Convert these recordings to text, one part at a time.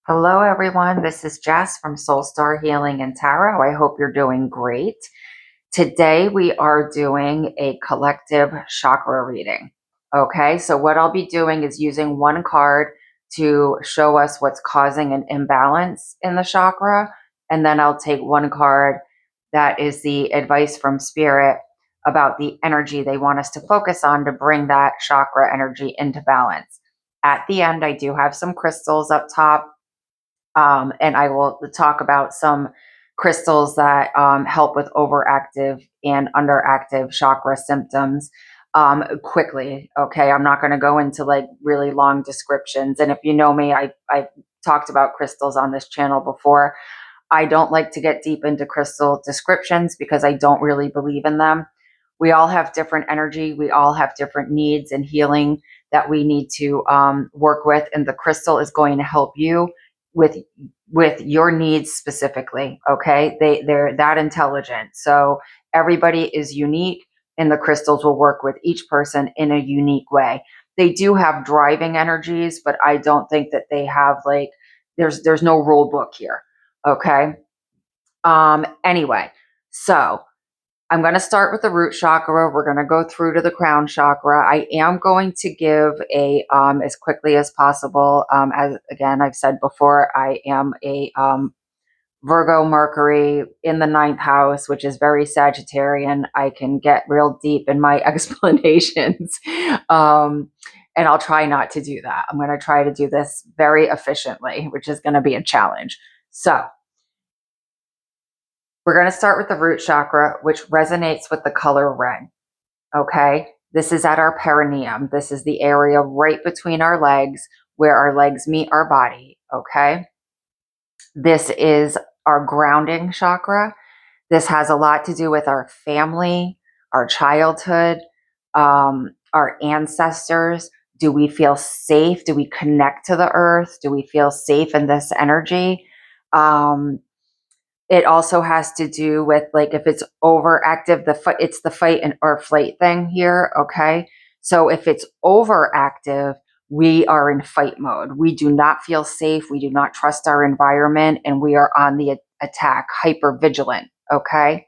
Hello, everyone. This is Jess from Soul Star Healing and Tarot. I hope you're doing great. Today, we are doing a collective chakra reading. Okay, so what I'll be doing is using one card to show us what's causing an imbalance in the chakra. And then I'll take one card that is the advice from Spirit about the energy they want us to focus on to bring that chakra energy into balance. At the end, I do have some crystals up top. And I will talk about some crystals that help with overactive and underactive chakra symptoms quickly. Okay, I'm not going to go into like really long descriptions. And if you know me, I've talked about crystals on this channel before. I don't like to get deep into crystal descriptions because I don't really believe in them. We all have different energy. We all have different needs and healing that we need to work with. And the crystal is going to help you with your needs specifically. Okay, they're that intelligent. So everybody is unique, and the crystals will work with each person in a unique way. They do have driving energies, but I don't think that they have like there's no rule book here. Okay. Anyway, so I'm going to start with the root chakra. We're going to go through to the crown chakra. I am going to give a as quickly as possible. As again, I've said before, I am a Virgo Mercury in the ninth house, which is very Sagittarian. I can get real deep in my explanations. And I'll try not to do that. I'm going to try to do this very efficiently, which is going to be a challenge. So we're going to start with the root chakra, which resonates with the color red. Okay. This is at our perineum. This is the area right between our legs where our legs meet our body. Okay. This is our grounding chakra. This has a lot to do with our family, our childhood, our ancestors. Do we feel safe? Do we connect to the earth? Do we feel safe in this energy? It also has to do with like if it's overactive, it's the fight and or flight thing here. Okay. So if it's overactive, we are in fight mode. We do not feel safe. We do not trust our environment, and we are on the attack, hyper vigilant. Okay.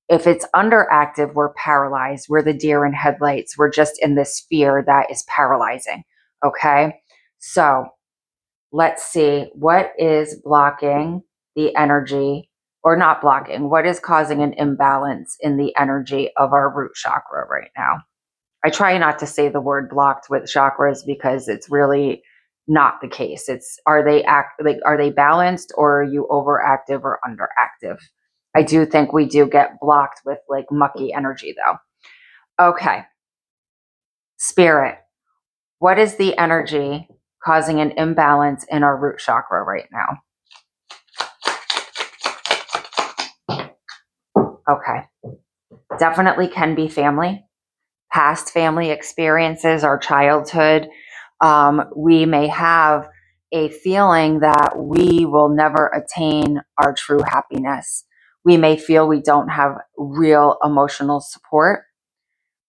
If it's underactive, we're paralyzed. We're the deer in headlights. We're just in this fear that is paralyzing. Okay. So let's see what is blocking the energy, or not blocking, what is causing an imbalance in the energy of our root chakra right now. I try not to say the word blocked with chakras because it's really not the case. It's are they balanced, or are you overactive or underactive? I do think we do get blocked with like mucky energy though. Okay. Spirit, what is the energy causing an imbalance in our root chakra right now? Okay. Definitely can be family, past family experiences, our childhood. We may have a feeling that we will never attain our true happiness. We may feel we don't have real emotional support.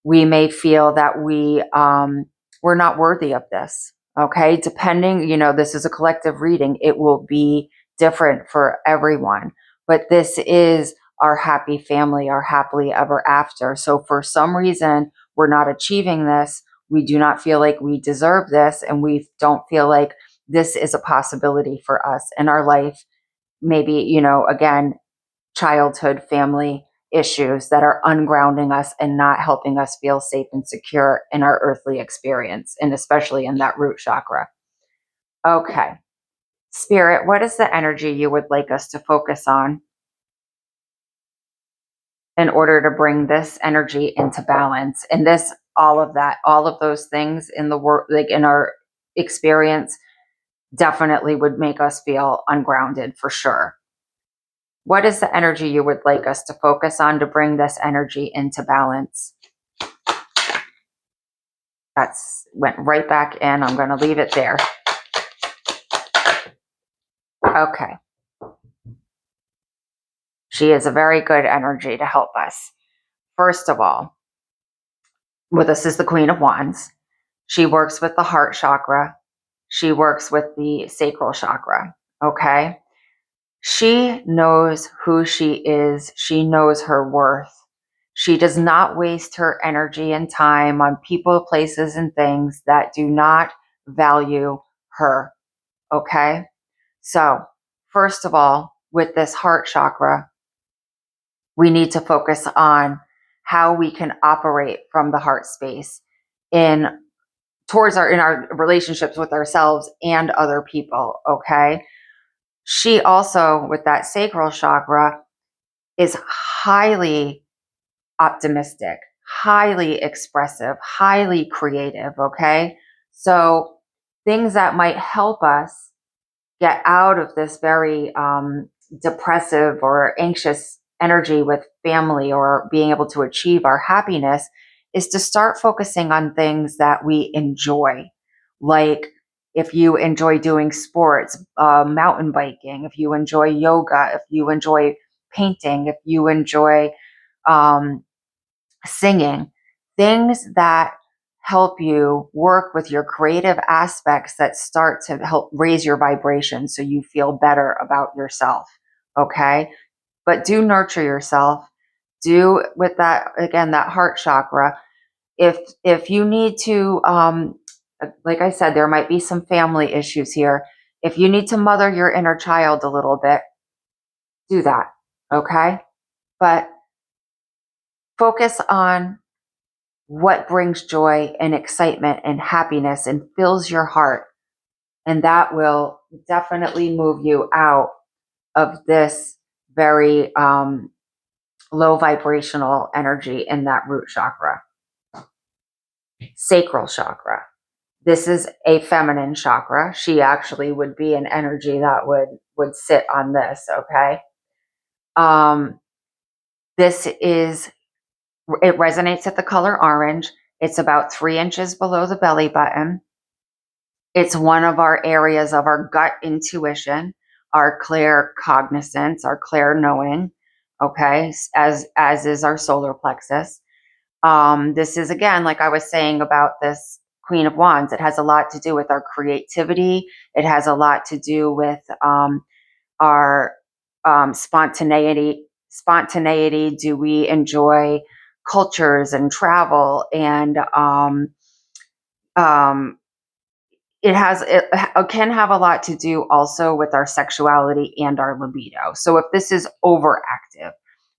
We may feel that we're not worthy of this. Okay. Depending, this is a collective reading. It will be different for everyone, but this is our happy family, our happily ever after. So for some reason, we're not achieving this. We do not feel like we deserve this. And we don't feel like this is a possibility for us in our life. Maybe, again, childhood family issues that are ungrounding us and not helping us feel safe and secure in our earthly experience, and especially in that root chakra. Okay. Spirit, what is the energy you would like us to focus on in order to bring this energy into balance? And this, all of those things in the world, like in our experience, definitely would make us feel ungrounded for sure. What is the energy you would like us to focus on to bring this energy into balance? That's went right back in. I'm going to leave it there. Okay. She is a very good energy to help us. First of all, with us is the Queen of Wands. She works with the heart chakra. She works with the sacral chakra. Okay. She knows who she is. She knows her worth. She does not waste her energy and time on people, places, and things that do not value her. Okay. So, first of all, with this heart chakra, we need to focus on how we can operate from the heart space in in our relationships with ourselves and other people. Okay. She also, with that sacral chakra, is highly optimistic, highly expressive, highly creative. Okay. So things that might help us get out of this very depressive or anxious energy with family or being able to achieve our happiness is to start focusing on things that we enjoy. Like if you enjoy doing sports, mountain biking, if you enjoy yoga, if you enjoy painting, if you enjoy um, singing, things that help you work with your creative aspects that start to help raise your vibration so you feel better about yourself. Okay. But do nurture yourself. Do with that, again, that heart chakra. If you need to, like I said, there might be some family issues here. If you need to mother your inner child a little bit, do that. Okay. But focus on what brings joy and excitement and happiness and fills your heart. And that will definitely move you out of this very low vibrational energy in that root chakra. Sacral chakra. This is a feminine chakra. She actually would be an energy that would sit on this. Okay. Um, this is, it resonates at the color orange. It's about 3 inches below the belly button. It's one of our areas of our gut intuition, our clear cognizance, our clear knowing, okay, as is our solar plexus. This is, again, like I was saying about this Queen of Wands, it has a lot to do with our creativity. It has a lot to do with our spontaneity. Spontaneity. Do we enjoy cultures and travel and um, it can have a lot to do also with our sexuality and our libido. So if this is overactive,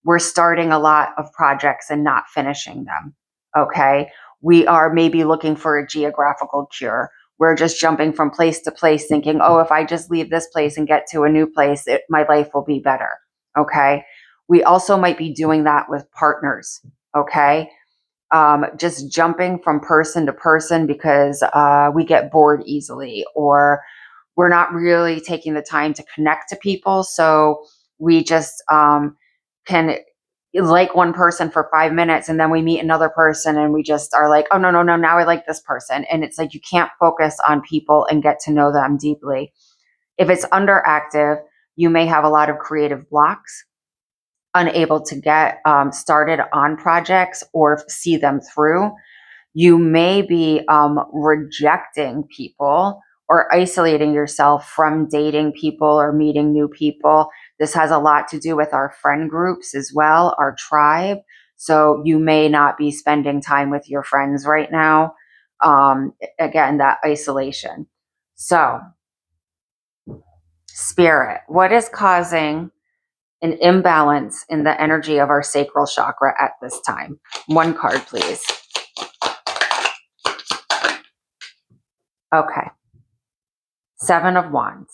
we're starting a lot of projects and not finishing them. Okay. We are maybe looking for a geographical cure. We're just jumping from place to place thinking, oh, if I just leave this place and get to a new place, my life will be better. Okay. We also might be doing that with partners. Okay. Just jumping from person to person because we get bored easily, or we're not really taking the time to connect to people. So we just can like one person for 5 minutes and then we meet another person and we just are like, oh, no, no, no, now I like this person. And it's like you can't focus on people and get to know them deeply. If it's underactive, you may have a lot of creative blocks, unable to get started on projects or see them through. You may be rejecting people or isolating yourself from dating people or meeting new people. This has a lot to do with our friend groups as well, our tribe. So you may not be spending time with your friends right now. Again, that isolation. So, spirit, what is causing an imbalance in the energy of our sacral chakra at this time? One card, please. Okay. 7 of Wands.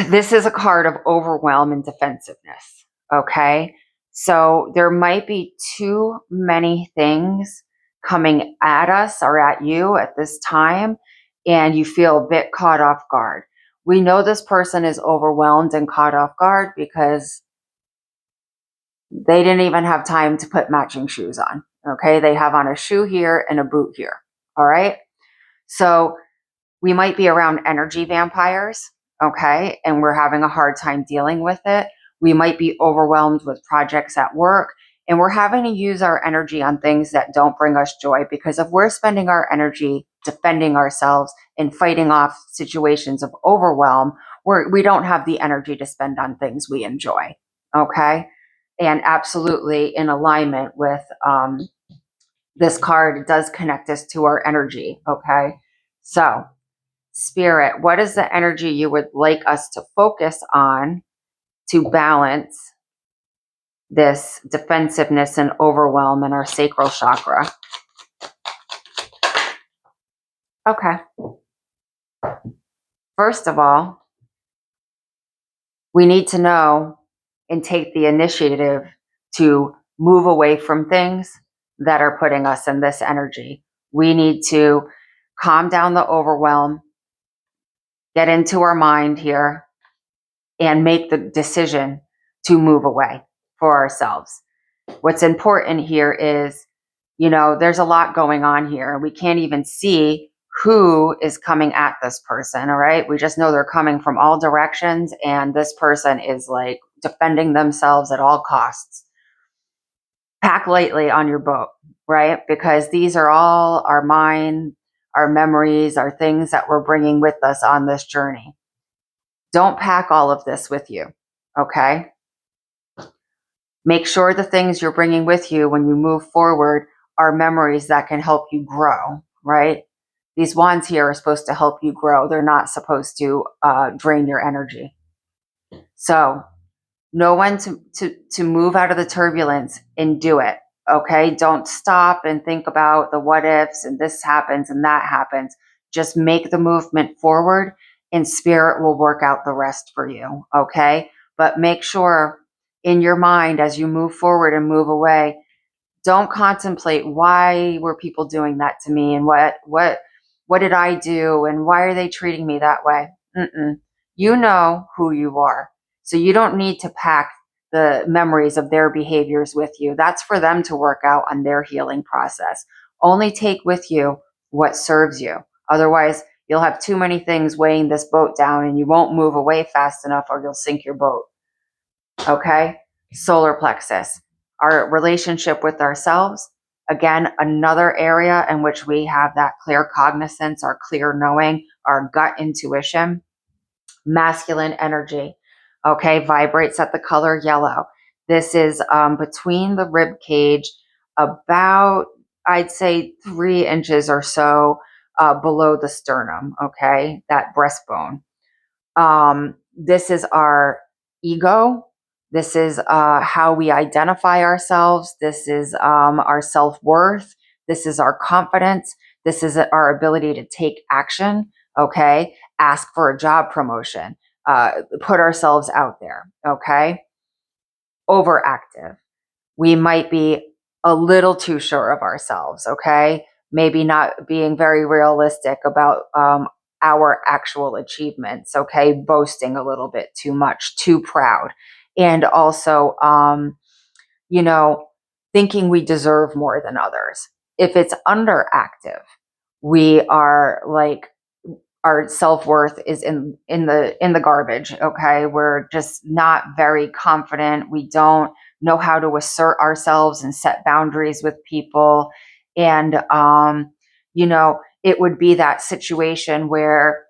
This is a card of overwhelm and defensiveness. Okay. So there might be too many things coming at us or at you at this time, and you feel a bit caught off guard. We know this person is overwhelmed and caught off guard because they didn't even have time to put matching shoes on. Okay. They have on a shoe here and a boot here. All right. So we might be around energy vampires. Okay. And we're having a hard time dealing with it. We might be overwhelmed with projects at work and we're having to use our energy on things that don't bring us joy, because if we're spending our energy defending ourselves and fighting off situations of overwhelm, we don't have the energy to spend on things we enjoy. Okay. And absolutely in alignment with this card does connect us to our energy. Okay. So, Spirit, what is the energy you would like us to focus on to balance this defensiveness and overwhelm in our sacral chakra? Okay. First of all, we need to know and take the initiative to move away from things that are putting us in this energy. We need to calm down the overwhelm, get into our mind here, and make the decision to move away for ourselves. What's important here is, there's a lot going on here. We can't even see who is coming at this person, all right? We just know they're coming from all directions, and this person is like defending themselves at all costs. Pack lightly on your boat, right? Because these are all our mind, our memories, our things that we're bringing with us on this journey. Don't pack all of this with you, okay? Make sure the things you're bringing with you when you move forward are memories that can help you grow, right? These wands here are supposed to help you grow. They're not supposed to drain your energy. So know when to move out of the turbulence and do it, okay? Don't stop and think about the what ifs and this happens and that happens. Just make the movement forward and spirit will work out the rest for you, okay? But make sure in your mind as you move forward and move away, don't contemplate why were people doing that to me and what did I do and why are they treating me that way? You know who you are. So you don't need to pack the memories of their behaviors with you. That's for them to work out on their healing process. Only take with you what serves you. Otherwise, you'll have too many things weighing this boat down and you won't move away fast enough or you'll sink your boat. Okay? Solar plexus, our relationship with ourselves. Again, another area in which we have that clear cognizance, our clear knowing, our gut intuition. Masculine energy, okay, vibrates at the color yellow. This is between the rib cage, about, I'd say 3 inches or so below the sternum, okay, that breastbone. This is our ego. This is how we identify ourselves. This is our self-worth. This is our confidence. This is our ability to take action, okay? Ask for a job promotion, put ourselves out there, okay? Overactive. We might be a little too sure of ourselves, okay? Maybe not being very realistic about our actual achievements, okay? Boasting a little bit too much, too proud. And also, thinking we deserve more than others. If it's underactive, we are like, our self-worth is in the garbage, okay? We're just not very confident. We don't know how to assert ourselves and set boundaries with people. And it would be that situation where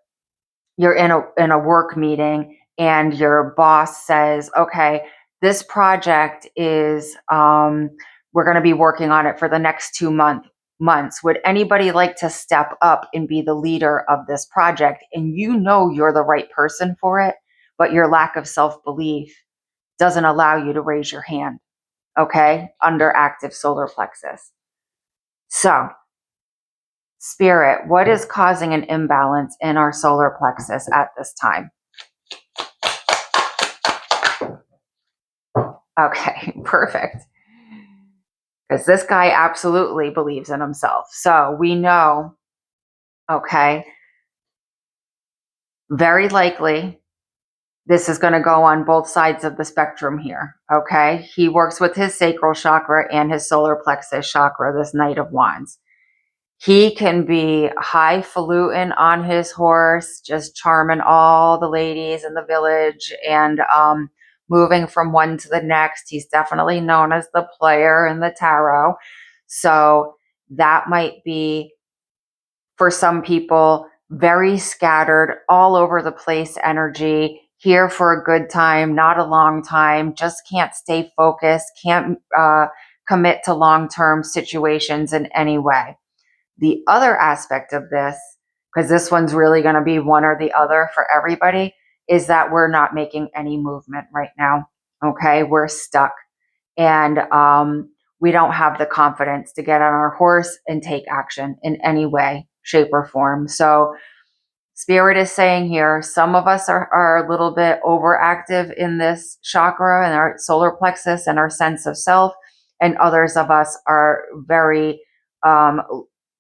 you're in a work meeting and your boss says, okay, this project is we're going to be working on it for the next 2 months. Would anybody like to step up and be the leader of this project? And you're the right person for it, but your lack of self-belief doesn't allow you to raise your hand, okay? Under active solar plexus. So, Spirit, what is causing an imbalance in our solar plexus at this time? Okay, perfect. Because this guy absolutely believes in himself. So we know, okay, very likely this is going to go on both sides of the spectrum here, okay? He works with his sacral chakra and his solar plexus chakra, this Knight of Wands. He can be highfalutin on his horse, just charming all the ladies in the village and moving from one to the next. He's definitely known as the player in the tarot. So that might be for some people, very scattered, all over the place energy, here for a good time, not a long time, just can't stay focused, can't commit to long-term situations in any way. The other aspect of this, because this one's really going to be one or the other for everybody, is that we're not making any movement right now. Okay, we're stuck. And we don't have the confidence to get on our horse and take action in any way, shape, or form. So Spirit is saying here, some of us are a little bit overactive in this chakra and our solar plexus and our sense of self, and others of us are very um,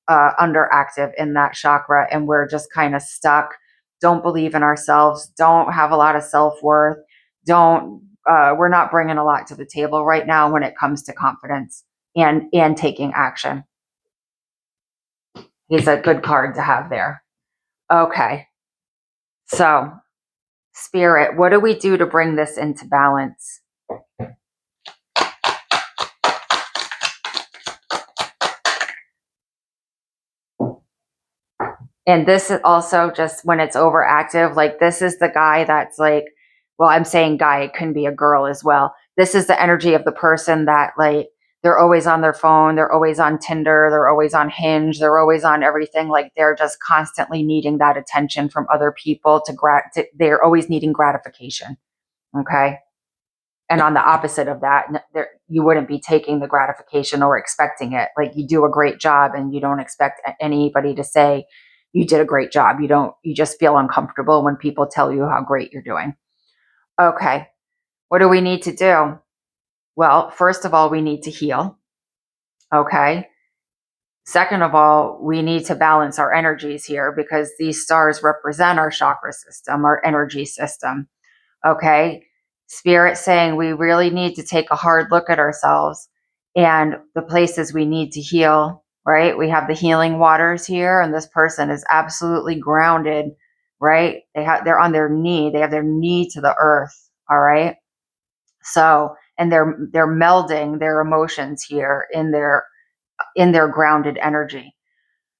underactive in that chakra, and we're just kind of stuck, don't believe in ourselves, don't have a lot of self-worth, don't we're not bringing a lot to the table right now when it comes to confidence and taking action. He's a good card to have there. Okay. So, Spirit, what do we do to bring this into balance? And this is also just when it's overactive, like this is the guy that's like, well, I'm saying guy, it can be a girl as well. This is the energy of the person that like, they're always on their phone, they're always on Tinder, they're always on Hinge, they're always on everything. Like they're just constantly needing that attention from other people they're always needing gratification. Okay. And on the opposite of that, you wouldn't be taking the gratification or expecting it. Like you do a great job and you don't expect anybody to say you did a great job. You just feel uncomfortable when people tell you how great you're doing. Okay. What do we need to do? Well, first of all, we need to heal. Okay. Second of all, we need to balance our energies here because these stars represent our chakra system, our energy system. Okay. Spirit saying we really need to take a hard look at ourselves and the places we need to heal, right? We have the healing waters here, and this person is absolutely grounded, right? They're on their knee. They have their knee to the earth. All right. So, and they're melding their emotions here in their grounded energy.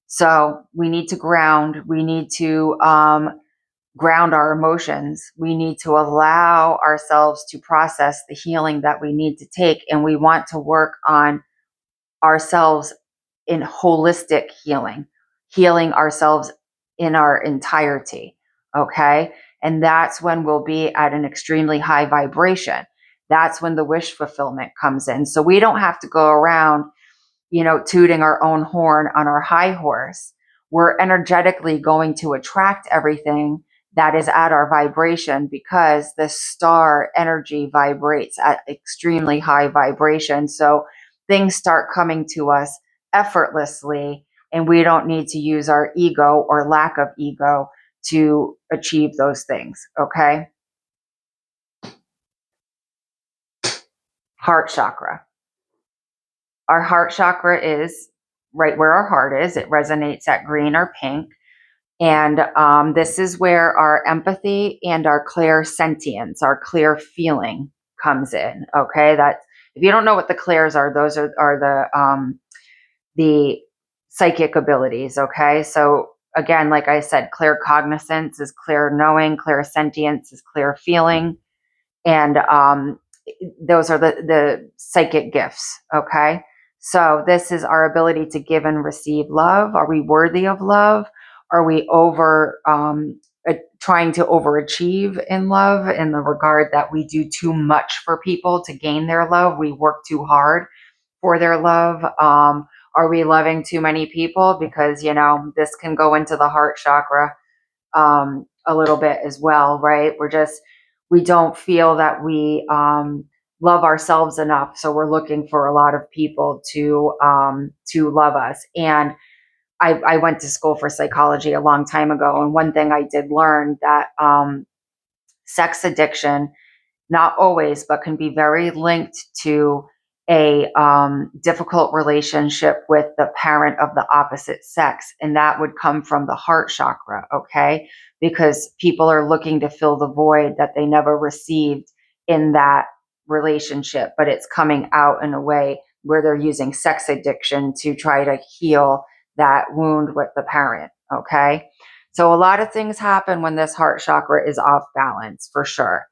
So we need to ground. We need to ground our emotions. We need to allow ourselves to process the healing that we need to take. And we want to work on ourselves in holistic healing ourselves in our entirety. Okay. And that's when we'll be at an extremely high vibration. That's when the wish fulfillment comes in. So we don't have to go around, tooting our own horn on our high horse. We're energetically going to attract everything that is at our vibration because the star energy vibrates at extremely high vibration. So things start coming to us effortlessly, and we don't need to use our ego or lack of ego to achieve those things. Okay. Heart chakra. Our heart chakra is right where our heart is. It resonates at green or pink. And this is where our empathy and our clairsentience, our clear feeling comes in. Okay. That's, if you don't know what the clairs are, those are the psychic abilities. Okay. So again, like I said, clear cognizance is clear knowing, clairsentience is clear feeling. And those are the psychic gifts. Okay. So this is our ability to give and receive love. Are we worthy of love? Are we trying to overachieve in love in the regard that we do too much for people to gain their love? We work too hard for their love. Are we loving too many people? Because, this can go into the heart chakra a little bit as well, right? We don't feel that we love ourselves enough. So we're looking for a lot of people to love us. And I went to school for psychology a long time ago. And one thing I did learn that sex addiction, not always, but can be very linked to a difficult relationship with the parent of the opposite sex. And that would come from the heart chakra, okay? Because people are looking to fill the void that they never received in that relationship, but it's coming out in a way where they're using sex addiction to try to heal that wound with the parent. Okay. So a lot of things happen when this heart chakra is off balance, for sure.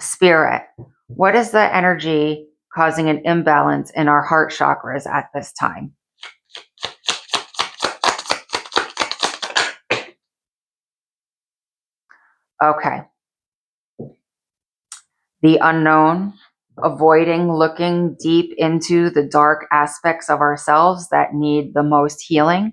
Spirit, what is the energy causing an imbalance in our heart chakras at this time? Okay. The unknown, avoiding looking deep into the dark aspects of ourselves that need the most healing.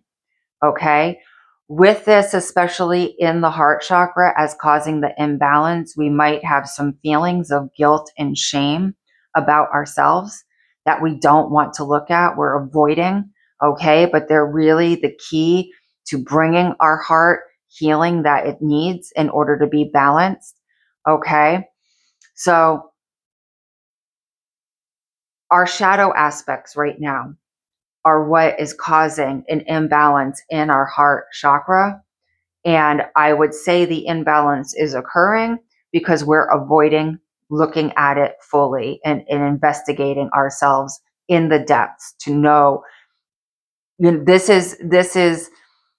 Okay. With this, especially in the heart chakra, as causing the imbalance, we might have some feelings of guilt and shame about ourselves that we don't want to look at. We're avoiding. Okay. But they're really the key to bringing our heart healing that it needs in order to be balanced. Okay. So, our shadow aspects right now are what is causing an imbalance in our heart chakra. And I would say the imbalance is occurring because we're avoiding looking at it fully and investigating ourselves in the depths to know, this is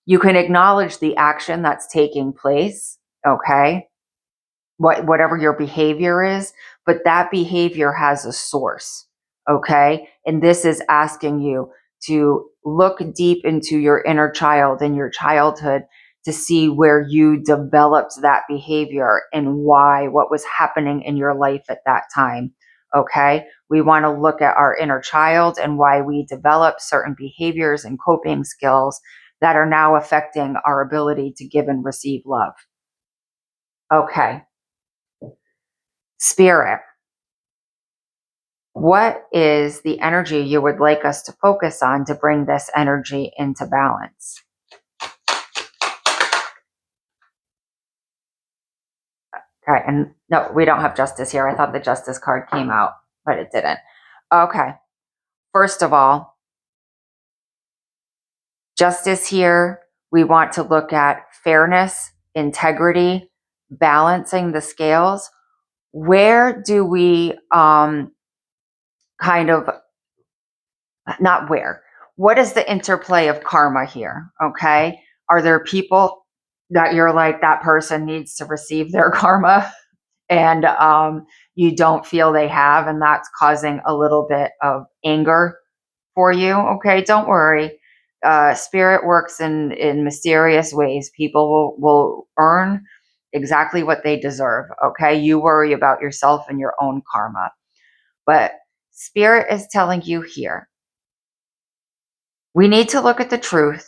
you can acknowledge the action that's taking place, okay? Whatever your behavior is, but that behavior has a source, okay? And this is asking you to look deep into your inner child and your childhood to see where you developed that behavior and why, what was happening in your life at that time, okay? We want to look at our inner child and why we develop certain behaviors and coping skills that are now affecting our ability to give and receive love. Okay. Spirit, what is the energy you would like us to focus on to bring this energy into balance? Okay, and no, we don't have justice here. I thought the justice card came out, but it didn't. Okay, first of all, justice here, we want to look at fairness, integrity, balancing the scales. Where do we kind of, not where, what is the interplay of karma here? Okay. Are there people that you're like, that person needs to receive their karma and you don't feel they have, and that's causing a little bit of anger for you? Okay. Don't worry. Spirit works in mysterious ways. People will earn exactly what they deserve. Okay. You worry about yourself and your own karma. But Spirit is telling you here, we need to look at the truth,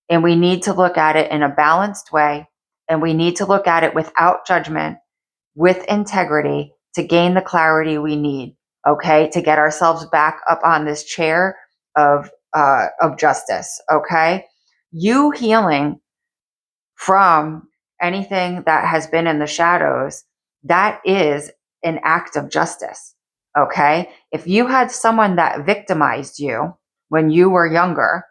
and we need to look at it in a balanced way, and we need to look at it without judgment, with integrity, to gain the clarity we need, okay, to get ourselves back up on this chair of justice, okay? You healing from anything that has been in the shadows, that is an act of justice, okay? If you had someone that victimized you when you were younger,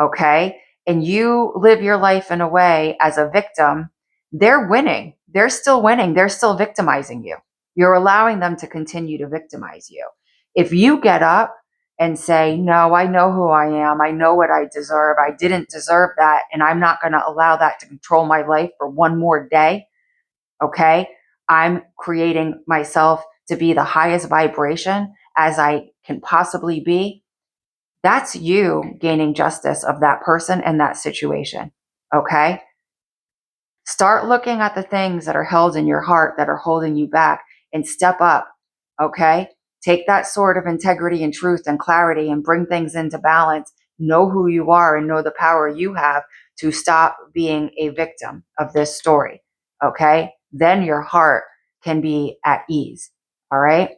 okay, and you live your life in a way as a victim, they're winning. They're still winning. They're still victimizing you. You're allowing them to continue to victimize you. If you get up and say, no, I know who I am. I know what I deserve. I didn't deserve that. And I'm not going to allow that to control my life for one more day. Okay. I'm creating myself to be the highest vibration as I can possibly be. That's you gaining justice of that person and that situation. Okay. Start looking at the things that are held in your heart that are holding you back and step up. Okay. Take that sword of integrity and truth and clarity and bring things into balance. Know who you are and know the power you have to stop being a victim of this story. Okay. Then your heart can be at ease. All right.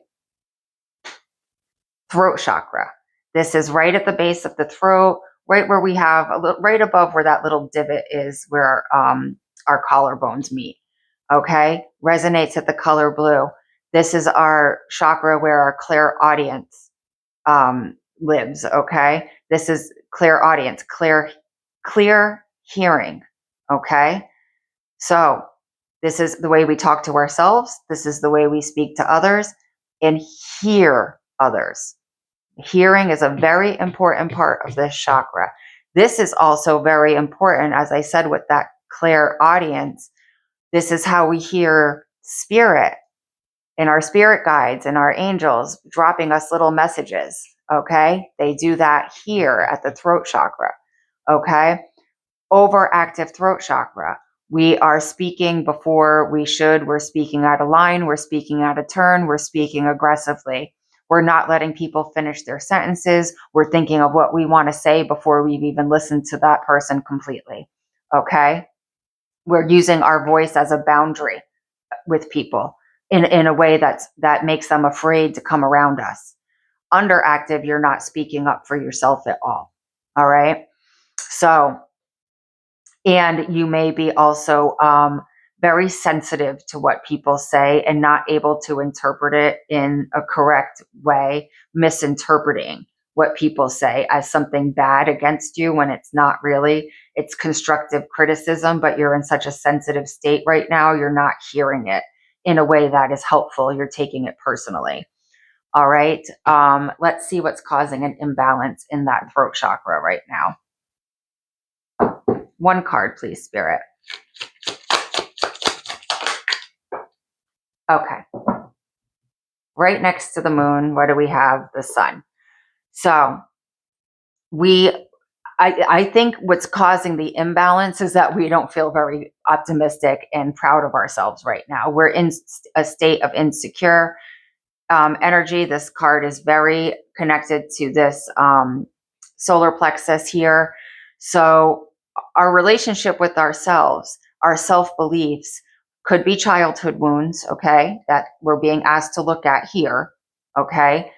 Throat chakra. This is right at the base of the throat, right where we have right above where that little divot is, where our collarbones meet. Okay, resonates at the color blue. This is our chakra where our clairaudience lives. Okay, this is clairaudience, clear hearing. Okay, so this is the way we talk to ourselves. This is the way we speak to others and hear others. Hearing is a very important part of this chakra. this is also very important, as I said, with that clairaudience. This is how we hear spirit and our spirit guides and our angels dropping us little messages. Okay. They do that here at the throat chakra. Okay. Overactive throat chakra. We are speaking before we should. We're speaking out of line. We're speaking out of turn. We're speaking aggressively. We're not letting people finish their sentences. We're thinking of what we want to say before we've even listened to that person completely. Okay. We're using our voice as a boundary with people in a way that makes them afraid to come around us. Underactive, you're not speaking up for yourself at all. All right. So, and you may be also very sensitive to what people say and not able to interpret it in a correct way, misinterpreting what people say as something bad against you when it's not really. It's constructive criticism, but you're in such a sensitive state right now, you're not hearing it in a way that is helpful. You're taking it personally. All right. Let's see what's causing an imbalance in that throat chakra right now. One card, please, Spirit. Okay. Right next to the moon, what do we have? The sun. So I think what's causing the imbalance is that we don't feel very optimistic and proud of ourselves right now. We're in a state of insecure energy. This card is very connected to this solar plexus here. So our relationship with ourselves, our self-beliefs could be childhood wounds, okay, that we're being asked to look at here, okay,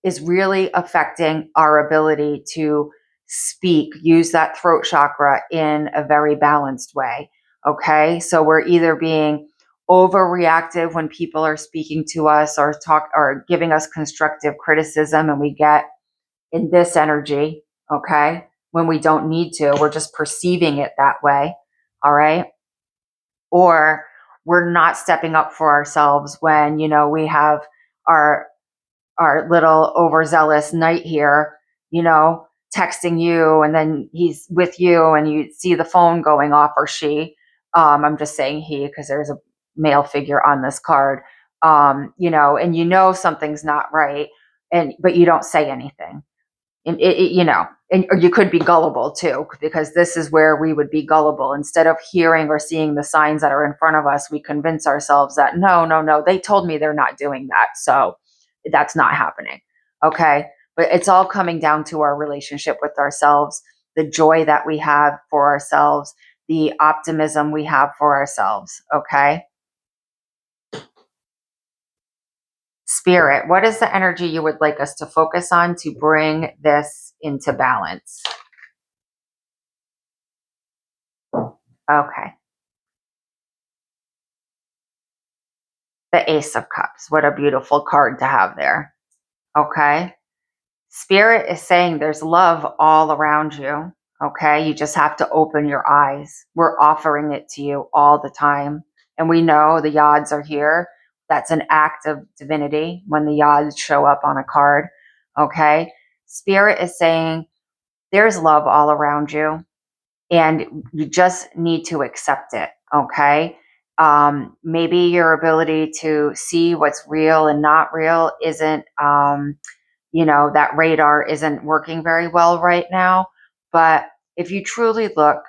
is really affecting our ability to speak, use that throat chakra in a very balanced way, okay? So we're either being overreactive when people are speaking to us or giving us constructive criticism, and we get in this energy, okay, when we don't need to. We're just perceiving it that way, all right? Or we're not stepping up for ourselves when, we have our little overzealous knight here, texting you, and then he's with you and you see the phone going off, or she. I'm just saying he because there's a male figure on this card. And something's not right, but you don't say anything. And or you could be gullible too, because this is where we would be gullible. Instead of hearing or seeing the signs that are in front of us, we convince ourselves that no, they told me they're not doing that, so that's not happening. Okay. But it's all coming down to our relationship with ourselves, the joy that we have for ourselves, the optimism we have for ourselves. Okay. Spirit, what is the energy you would like us to focus on to bring this into balance? Okay. The Ace of Cups. What a beautiful card to have there. Okay. Spirit is saying there's love all around you. Okay. You just have to open your eyes. We're offering it to you all the time. And we know the yods are here. That's an act of divinity when the yods show up on a card. Okay. Spirit is saying there's love all around you, and you just need to accept it. Okay. Maybe your ability to see what's real and not real isn't, that radar isn't working very well right now. But if you truly look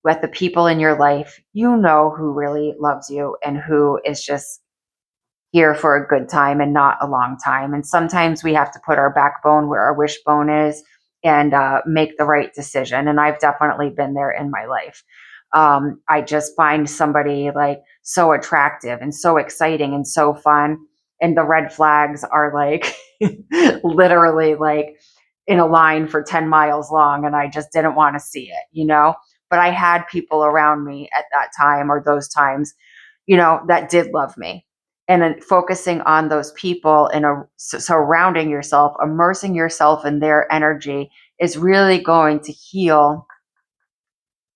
at the people in your life, you know who really loves you and who is just here for a good time and not a long time. And sometimes we have to put our backbone where our wishbone is and make the right decision. And I've definitely been there in my life. I just find somebody like so attractive and so exciting and so fun. And the red flags are like literally like in a line for 10 miles long. And I just didn't want to see it. But I had people around me at that time or those times, that did love me. And then focusing on those people and surrounding yourself, immersing yourself in their energy is really going to heal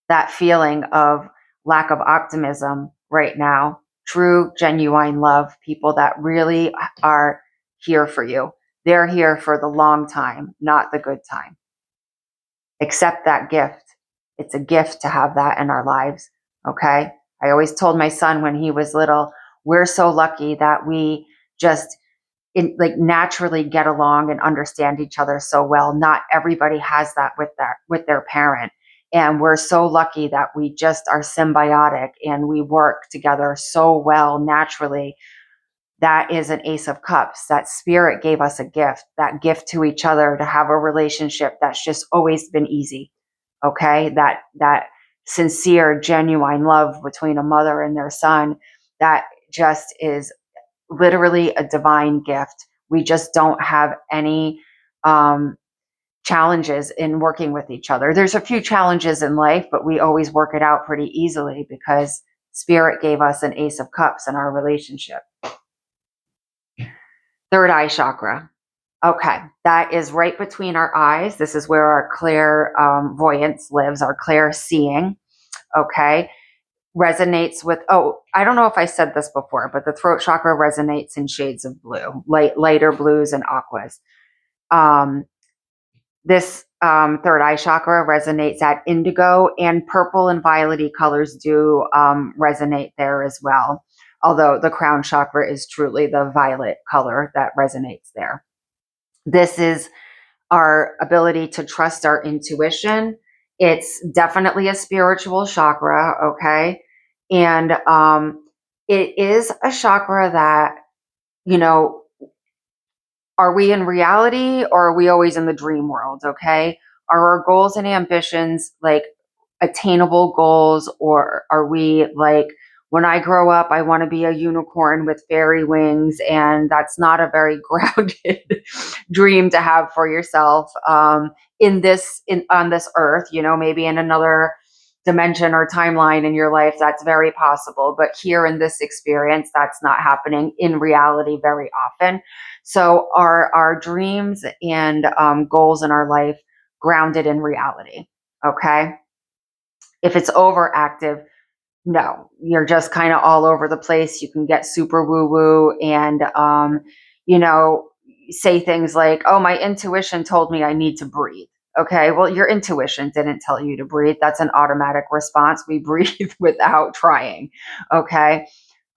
that feeling of lack of optimism right now. True, genuine love, people that really are here for you. They're here for the long time, not the good time. Accept that gift. It's a gift to have that in our lives. Okay. I always told my son when he was little, we're so lucky that we just like naturally get along and understand each other so well. Not everybody has that with their parent. And we're so lucky that we just are symbiotic and we work together so well naturally. That is an Ace of Cups. That spirit gave us a gift, that gift to each other to have a relationship that's just always been easy. Okay. That sincere, genuine love between a mother and their son, that just is literally a divine gift. We just don't have any challenges in working with each other. There's a few challenges in life, but we always work it out pretty easily because spirit gave us an Ace of Cups in our relationship. Third eye chakra. Okay, that is right between our eyes. This is where our clairvoyance lives, our clear seeing. Okay, resonates with, oh, I don't know if I said this before, but the throat chakra resonates in shades of blue, lighter blues and aquas. This third eye chakra resonates at indigo, and purple and violety colors do resonate there as well. Although the crown chakra is truly the violet color that resonates there. This is our ability to trust our intuition. It's definitely a spiritual chakra, okay? And it is a chakra that, you know, are we in reality or are we always in the dream world, okay? Are our goals and ambitions like attainable goals, or are we like, when I grow up, I want to be a unicorn with fairy wings, and that's not a very grounded dream to have for yourself on this earth. You know, maybe in another dimension or timeline in your life, that's very possible. But here in this experience, that's not happening in reality very often. So our dreams and goals in our life grounded in reality. Okay. If it's overactive, no, you're just kind of all over the place. You can get super woo woo and, you know, say things like, oh, my intuition told me I need to breathe. Okay, well, your intuition didn't tell you to breathe. That's an automatic response. We breathe without trying. Okay.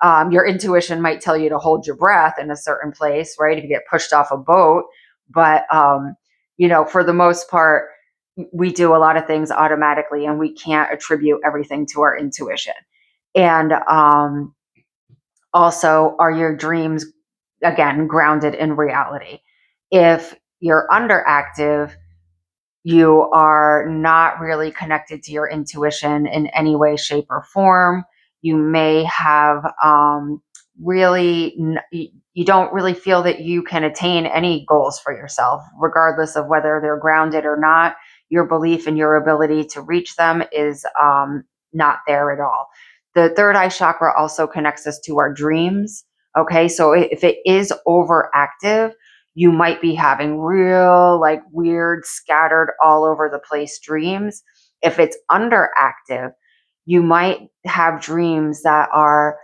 Your intuition might tell you to hold your breath in a certain place, right? If you get pushed off a boat. But, you know, for the most part, we do a lot of things automatically and we can't attribute everything to our intuition. And also, are your dreams, again, grounded in reality? If you're underactive, you are not really connected to your intuition in any way, shape, or form. You may have you don't really feel that you can attain any goals for yourself, regardless of whether they're grounded or not. Your belief in your ability to reach them is not there at all. The third eye chakra also connects us to our dreams. Okay, so if it is overactive, you might be having real, like, weird, scattered all over the place dreams. If it's underactive, you might have dreams that are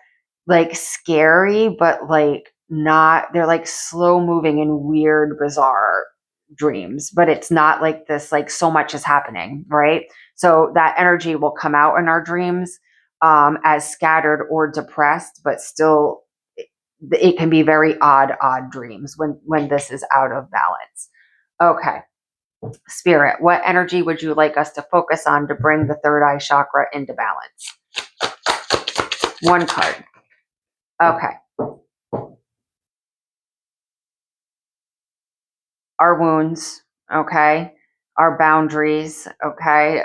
like scary, but like not, they're like slow moving and weird, bizarre dreams, but it's not like this, like so much is happening, right? So that energy will come out in our dreams as scattered or depressed, but still it can be very odd dreams when this is out of balance. Okay. Spirit, what energy would you like us to focus on to bring the third eye chakra into balance? One card. Okay. Our wounds, okay? Our boundaries, okay?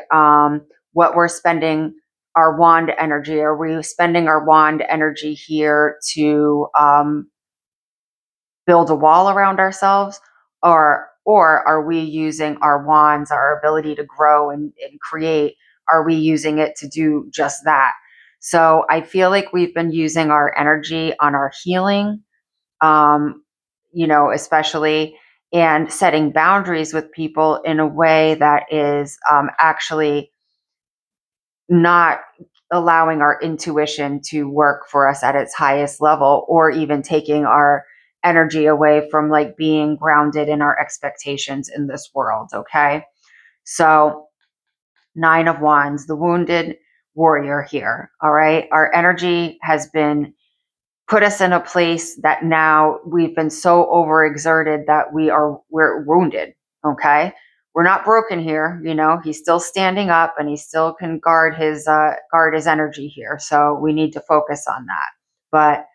What we're spending our wand energy. Are we spending our wand energy here to build a wall around ourselves, or are we using our wands, our ability to grow and create, are we using it to do just that? So I feel like we've been using our energy on our healing, you know, especially, and setting boundaries with people in a way that is actually not allowing our intuition to work for us at its highest level, or even taking our energy away from like being grounded in our expectations in this world. Okay. So 9 of Wands, the wounded warrior here. All right. Our energy has been put us in a place that now we've been so overexerted that we're wounded. Okay. We're not broken here. You know, he's still standing up and he still can guard his energy here. So we need to focus on that. But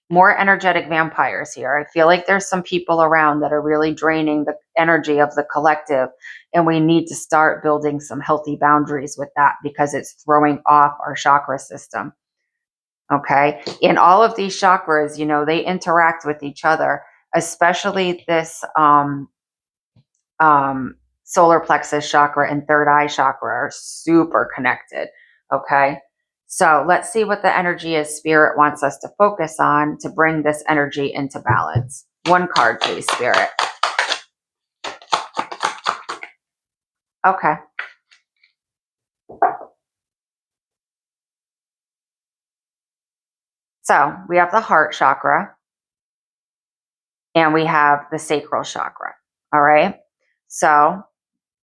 more energetic vampires here. I feel like there's some people around that are really draining the energy of the collective, and we need to start building some healthy boundaries with that because it's throwing off our chakra system. Okay. And all of these chakras, you know, they interact with each other, especially this solar plexus chakra and third eye chakra are super connected. Okay. So let's see what the energy is Spirit wants us to focus on to bring this energy into balance. One card, please, Spirit. Okay. So we have the heart chakra and we have the sacral chakra. All right. So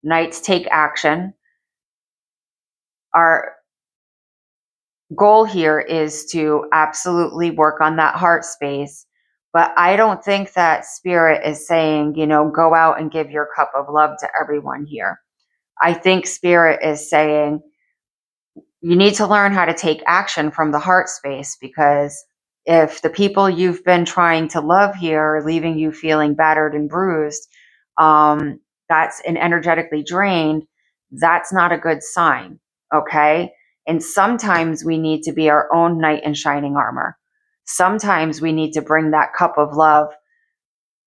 knights take action. Our goal here is to absolutely work on that heart space. But I don't think that Spirit is saying, you know, go out and give your cup of love to everyone here. I think Spirit is saying you need to learn how to take action from the heart space, because if the people you've been trying to love here are leaving you feeling battered and bruised, that's and energetically drained, that's not a good sign. Okay. And sometimes we need to be our own knight in shining armor. Sometimes we need to bring that cup of love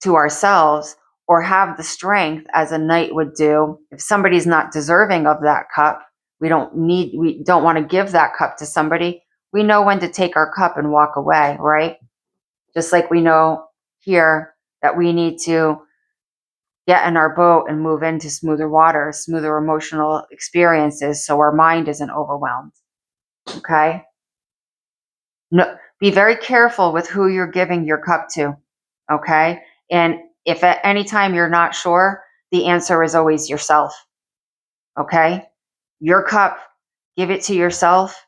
to ourselves, or have the strength as a knight would do. If somebody's not deserving of that cup, we don't want to give that cup to somebody. We know when to take our cup and walk away, right? Just like we know here that we need to get in our boat and move into smoother waters, smoother emotional experiences, so our mind isn't overwhelmed. Okay? No, be very careful with who you're giving your cup to. Okay? And if at any time you're not sure, the answer is always yourself. Okay? Your cup, give it to yourself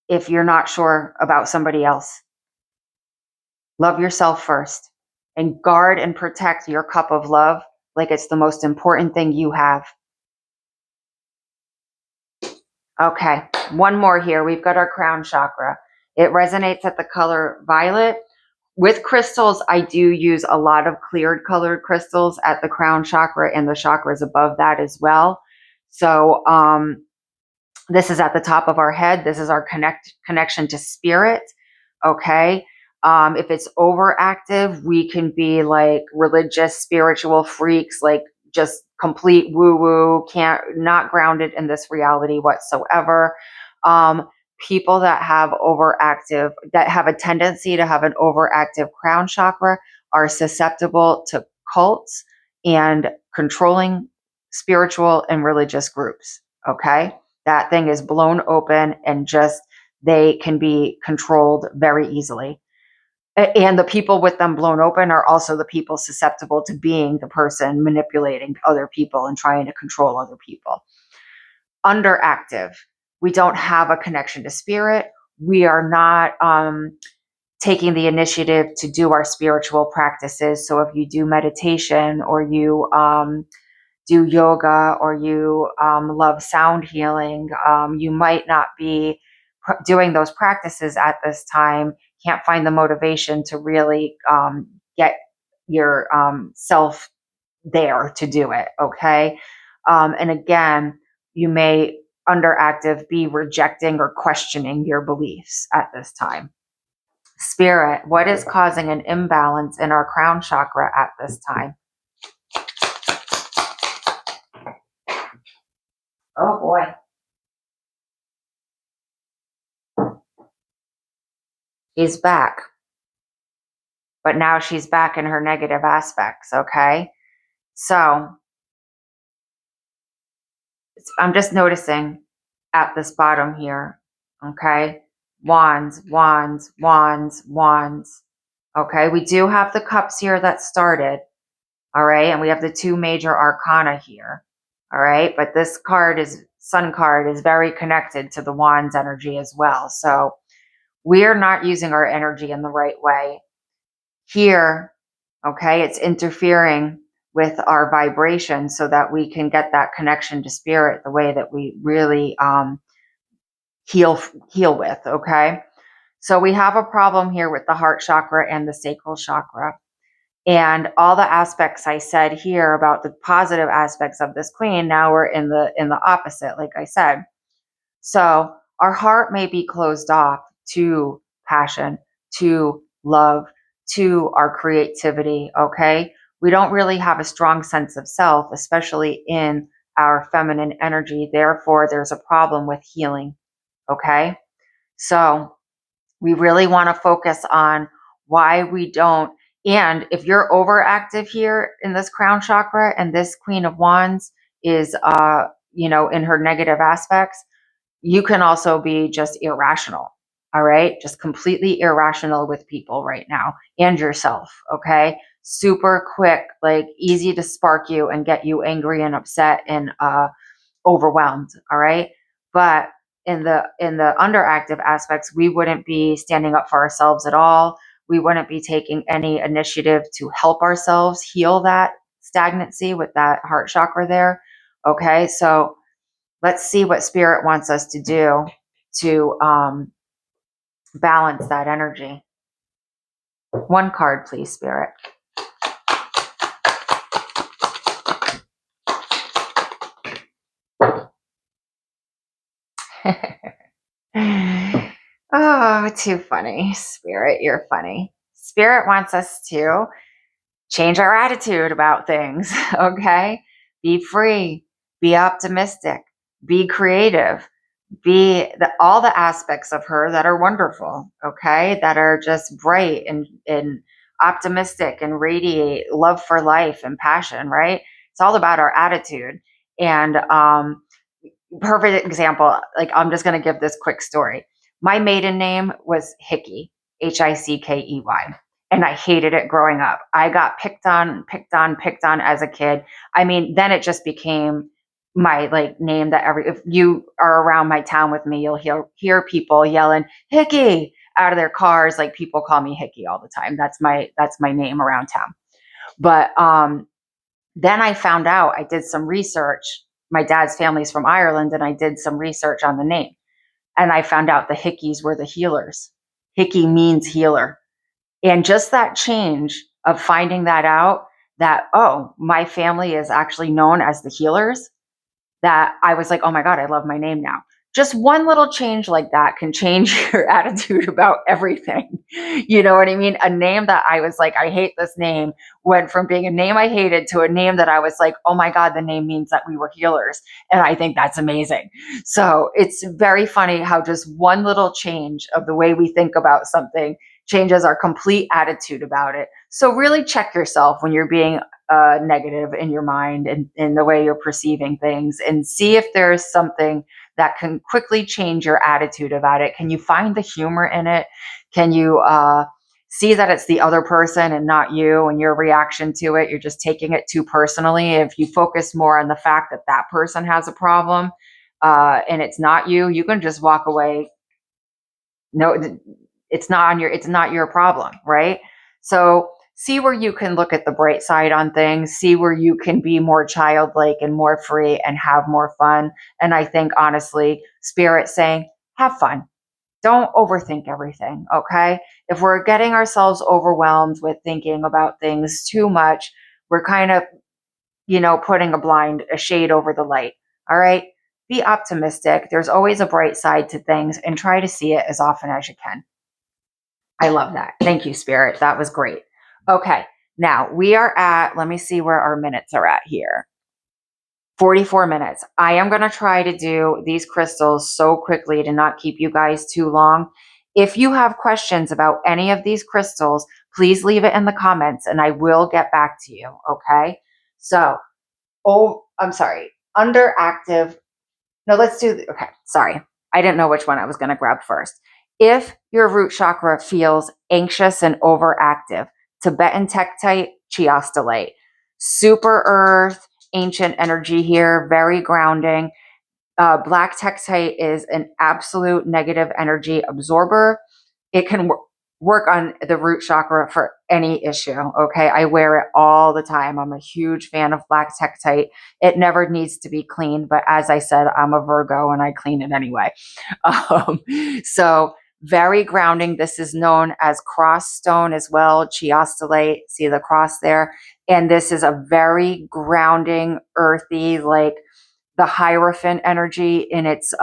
if you're not sure about somebody else. Love yourself first and guard and protect your cup of love like it's the most important thing you have. Okay, one more here. We've got our crown chakra. It resonates at the color violet. With crystals, I do use a lot of cleared colored crystals at the crown chakra and the chakras above that as well. So this is at the top of our head. This is our connection to spirit. Okay. If it's overactive, we can be like religious, spiritual freaks, like just complete woo-woo, not grounded in this reality whatsoever. People that have a tendency to have an overactive crown chakra are susceptible to cults and controlling spiritual and religious groups. Okay. That thing is blown open and just, they can be controlled very easily. And the people with them blown open are also the people susceptible to being the person manipulating other people and trying to control other people. Underactive, we don't have a connection to spirit. We are not taking the initiative to do our spiritual practices. So if you do meditation, or you do yoga, or you love sound healing, you might not be doing those practices at this time. Can't find the motivation to really get your self there to do it. Okay. And again, you may underactive be rejecting or questioning your beliefs at this time. Spirit, what is causing an imbalance in our crown chakra at this time? Oh boy. She's back. But now she's back in her negative aspects, okay? So I'm just noticing at this bottom here, okay? Wands, wands, wands, wands. Okay, we do have the cups here that started, all right? And we have the two major arcana here, All right. But this Sun card is very connected to the Wands energy as well. So we're not using our energy in the right way here. Okay. It's interfering with our vibration so that we can get that connection to spirit the way that we really heal with. Okay. So we have a problem here with the heart chakra and the sacral chakra. And all the aspects I said here about the positive aspects of this queen, now we're in the opposite, like I said. So our heart may be closed off to passion, to love, to our creativity, okay? We don't really have a strong sense of self, especially in our feminine energy. Therefore, there's a problem with healing, okay? So we really want to focus on why we don't. And if you're overactive here in this crown chakra and this Queen of Wands is, in her negative aspects, you can also be just irrational. All right. Just completely irrational with people right now and yourself. Okay. Super quick, like easy to spark you and get you angry and upset and overwhelmed. All right. But in the underactive aspects, we wouldn't be standing up for ourselves at all. We wouldn't be taking any initiative to help ourselves heal that stagnancy with that heart chakra there. Okay. So let's see what spirit wants us to do to balance that energy. One card, please, spirit. Oh, too funny. Spirit, you're funny. Spirit wants us to change our attitude about things, okay? Be free, be optimistic, be creative, be all the aspects of her that are wonderful, okay? That are just bright and optimistic and radiate love for life and passion, right? It's all about our attitude. And perfect example, like I'm just going to give this quick story. My maiden name was Hickey, Hickey, and I hated it growing up. I got picked on as a kid. I mean, then it just became my name that if you are around my town with me, you'll hear people yelling Hickey out of their cars. Like people call me Hickey all the time. That's my name around town. But then I found out, I did some research. My dad's family's from Ireland, and I did some research on the name. And I found out the Hickeys were the healers. Hickey means healer. And just that change of finding that out, that, oh, my family is actually known as the healers, that I was like, oh my God, I love my name now. Just one little change like that can change your attitude about everything. You know what I mean? A name that I was like, I hate this name, went from being a name I hated to a name that I was like, oh my God, the name means that we were healers. And I think that's amazing. So it's very funny how just one little change of the way we think about something changes our complete attitude about it. So really check yourself when you're being negative in your mind and in the way you're perceiving things, and see if there's something that can quickly change your attitude about it. Can you find the humor in it? Can you see that it's the other person and not you and your reaction to it? You're just taking it too personally. If you focus more on the fact that that person has a problem and it's not you, you can just walk away. No, it's not your problem, right? So see where you can look at the bright side on things, see where you can be more childlike and more free and have more fun. And I think honestly, spirit saying, have fun. Don't overthink everything, okay? If we're getting ourselves overwhelmed with thinking about things too much, we're kind of, putting a shade over the light. All right? Be optimistic. There's always a bright side to things, and try to see it as often as you can. I love that. Thank you, Spirit. That was great. Okay. Now we are let me see where our minutes are at here. 44 minutes. I am going to try to do these crystals so quickly to not keep you guys too long. If you have questions about any of these crystals, please leave it in the comments and I will get back to you. Okay. So, I'm sorry. Underactive. No, let's do, okay. Sorry. I didn't know which one I was going to grab first. If your root chakra feels anxious and overactive, Tibetan Tektite, Chiastolite, Super Earth, ancient energy here, very grounding. Black tektite is an absolute negative energy absorber. It can work on the root chakra for any issue. Okay. I wear it all the time. I'm a huge fan of black tektite. It never needs to be cleaned. But as I said, I'm a Virgo and I clean it anyway. So very grounding. This is known as cross stone as well, chiastolate. See the cross there? And this is a very grounding, earthy, like the Hierophant energy in its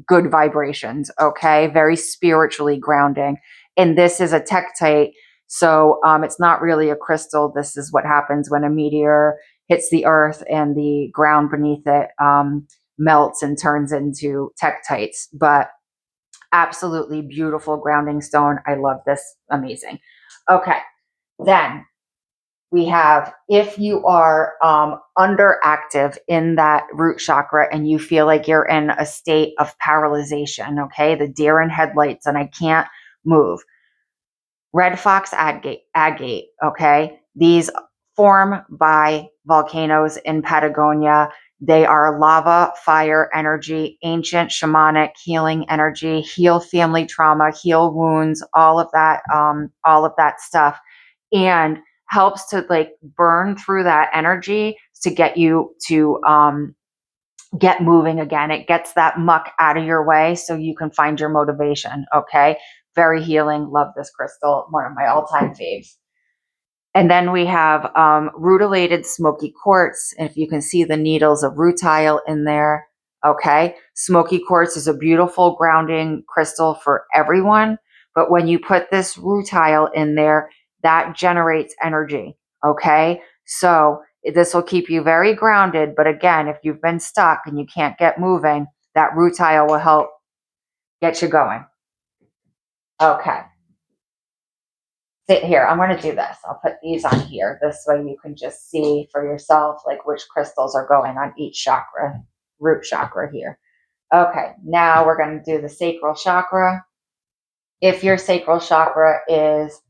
good vibrations. Okay, very spiritually grounding. And this is a tektite, so it's not really a crystal. This is what happens when a meteor hits the earth and the ground beneath it melts and turns into tektites. But absolutely beautiful grounding stone. I love this. Amazing. Okay, then we have, if you are underactive in that root chakra and you feel like you're in a state of paralyzation, okay, the deer in headlights and I can't move. Red fox agate, okay, these form by volcanoes in Patagonia. They are lava, fire energy, ancient shamanic healing energy, heal family trauma, heal wounds, all of that stuff. And helps to like burn through that energy to get you to get moving again. It gets that muck out of your way so you can find your motivation. Okay. Very healing. Love this crystal. One of my all-time faves. And then we have rutilated smoky quartz. And if you can see the needles of rutile in there. Okay. Smoky quartz is a beautiful grounding crystal for everyone. But when you put this rutile in there, that generates energy. Okay. So this will keep you very grounded. But again, if you've been stuck and you can't get moving, that rutile will help get you going. Okay. Sit here. I'm going to do this. I'll put these on here. This way you can just see for yourself like which crystals are going on each chakra, root chakra here. Okay. Now we're going to do the sacral chakra. If your sacral chakra is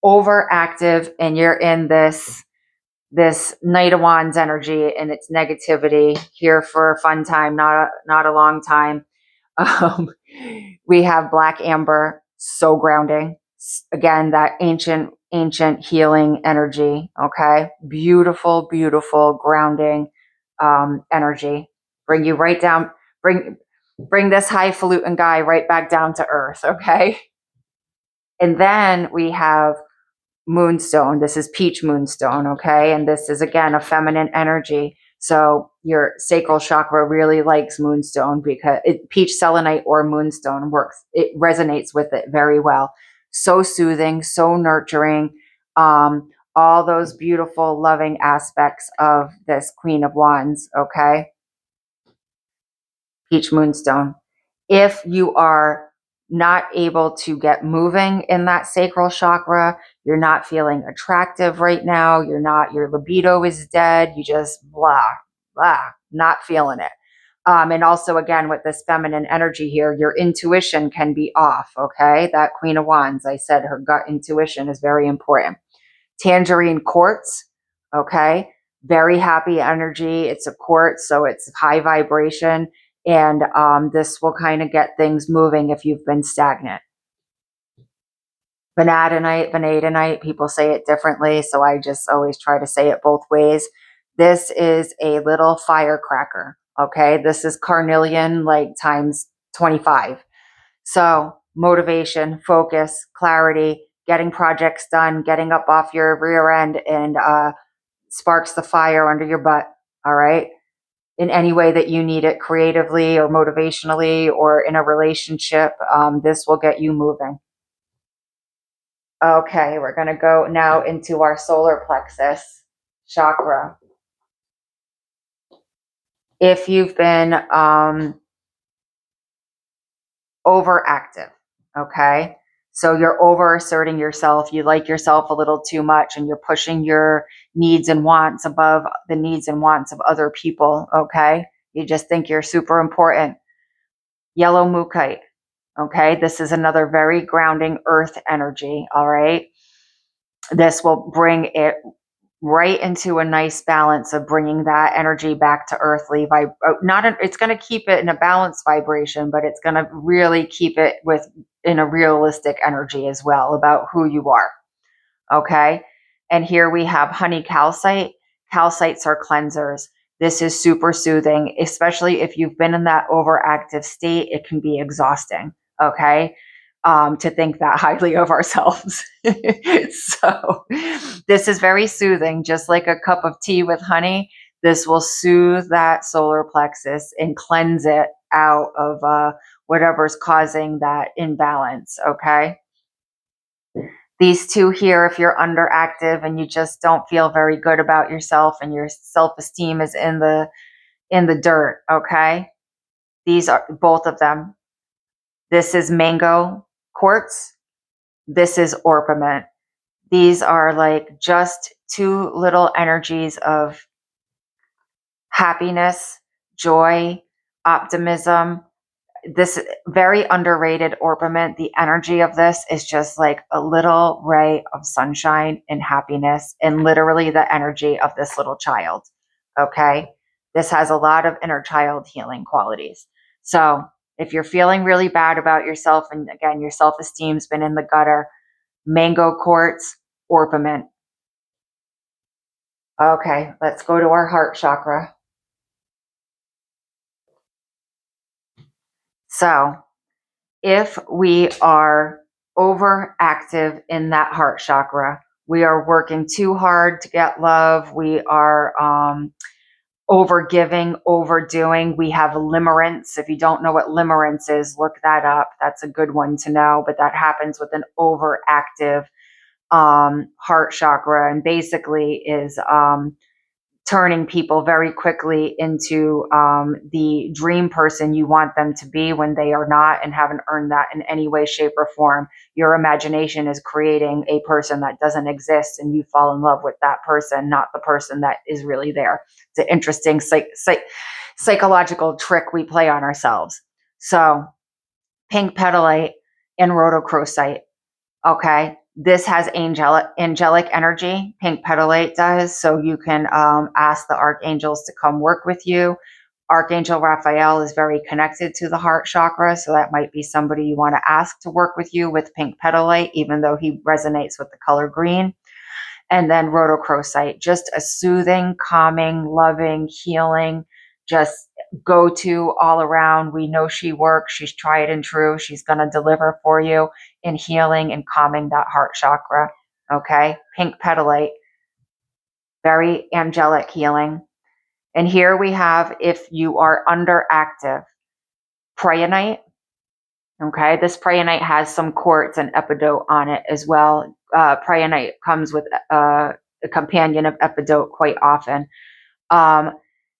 overactive and you're in this Knight of Wands energy and its negativity, here for a fun time, not a long time. We have black amber, so grounding. Again, that ancient healing energy. Okay, beautiful, beautiful grounding energy. Bring you right down. Bring this highfalutin guy right back down to earth. Okay, and then we have moonstone. This is peach moonstone, okay? And this is, again, a feminine energy. So your sacral chakra really likes moonstone because peach selenite or moonstone works. It resonates with it very well. So soothing, so nurturing. All those beautiful, loving aspects of this Queen of Wands, okay? Peach moonstone. If you are not able to get moving in that sacral chakra, you're not feeling attractive right now, your libido is dead, you just blah, not feeling it. And also, again, with this feminine energy here, your intuition can be off, okay? That Queen of Wands, I said her gut intuition is very important. Tangerine quartz, okay? Very happy energy. It's a quartz, so it's high vibration. And this will kind of get things moving if you've been stagnant. Vanadinite, people say it differently, so I just always try to say it both ways. This is a little firecracker, okay? This is carnelian, like times 25. So motivation, focus, clarity, getting projects done, getting up off your rear end and sparks the fire under your butt, all right? In any way that you need it, creatively or motivationally or in a relationship, this will get you moving. Okay, we're going to go now into our solar plexus chakra. If you've been overactive, okay? So you're overasserting yourself, you like yourself a little too much, and you're pushing your needs and wants above the needs and wants of other people, okay? You just think you're super important. Yellow mookaite, okay? This is another very grounding earth energy, all right? This will bring it right into a nice balance of bringing that energy back to earthly it's going to keep it in a balanced vibration, but it's going to really keep it in a realistic energy as well about who you are. Okay. And here we have honey calcite. Calcites are cleansers. This is super soothing, especially if you've been in that overactive state. It can be exhausting. Okay. To think that highly of ourselves. So this is very soothing, just like a cup of tea with honey. This will soothe that solar plexus and cleanse it out of whatever's causing that imbalance. Okay. These two here, if you're underactive and you just don't feel very good about yourself and your self-esteem is in the dirt, okay? These are both of them. This is mango quartz. This is orpiment. These are like just two little energies of happiness, joy, optimism. This very underrated orpiment. The energy of this is just like a little ray of sunshine and happiness, and literally the energy of this little child. Okay. This has a lot of inner child healing qualities. So if you're feeling really bad about yourself, and again, your self-esteem's been in the gutter, mango quartz, orpiment. Okay, let's go to our heart chakra. So if we are overactive in that heart chakra, we are working too hard to get love. We are overgiving, overdoing. We have limerence. If you don't know what limerence is, look that up. That's a good one to know. But that happens with an overactive heart chakra, and basically is turning people very quickly into the dream person you want them to be when they are not and haven't earned that in any way, shape, or form. Your imagination is creating a person that doesn't exist, and you fall in love with that person, not the person that is really there. It's an interesting psychological trick we play on ourselves. So, pink petalite and rhodochrosite. Okay. This has angelic energy. Pink petalite does. So you can ask the archangels to come work with you. Archangel Raphael is very connected to the heart chakra. So that might be somebody you want to ask to work with you with pink petalite, even though he resonates with the color green. And then rhodochrosite, just a soothing, calming, loving, healing, just go to all around. We know she works. She's tried and true. She's going to deliver for you in healing and calming that heart chakra. Okay. Pink petalite, very angelic healing. And here we have, if you are underactive, prayanite. Okay. This prayanite has some quartz and epidote on it as well. Prayanite comes with a companion of epidote quite often.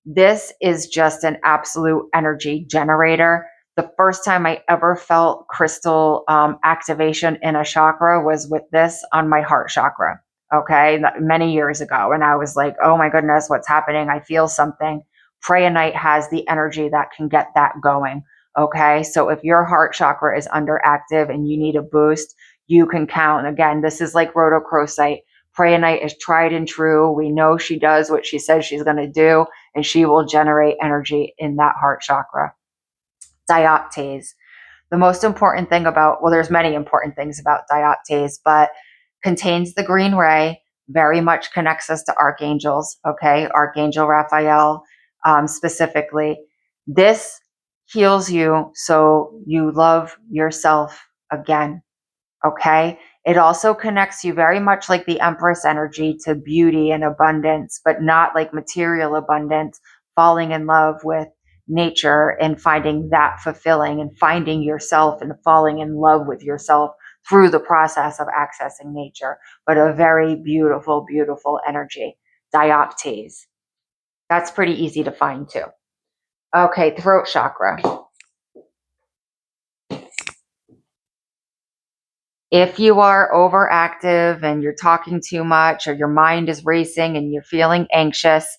This is just an absolute energy generator. The first time I ever felt crystal activation in a chakra was with this on my heart chakra. Okay, many years ago. And I was like, oh my goodness, what's happening? I feel something. Prayanite has the energy that can get that going. Okay, so if your heart chakra is underactive and you need a boost, you can count. Again, this is like rhodochrosite. Prayanite is tried and true. We know she does what she says she's going to do, and she will generate energy in that heart chakra. Dioptase. The most important thing about, well, there's many important things about dioptase, but contains the green ray, very much connects us to archangels, okay? Archangel Raphael specifically. This heals you so you love yourself again, okay? It also connects you very much like the Empress energy to beauty and abundance, but not like material abundance, falling in love with nature and finding that fulfilling and finding yourself and falling in love with yourself through the process of accessing nature, but a very beautiful, beautiful energy. Dioptase. That's pretty easy to find too. Okay, throat chakra. If you are overactive and you're talking too much, or your mind is racing and you're feeling anxious,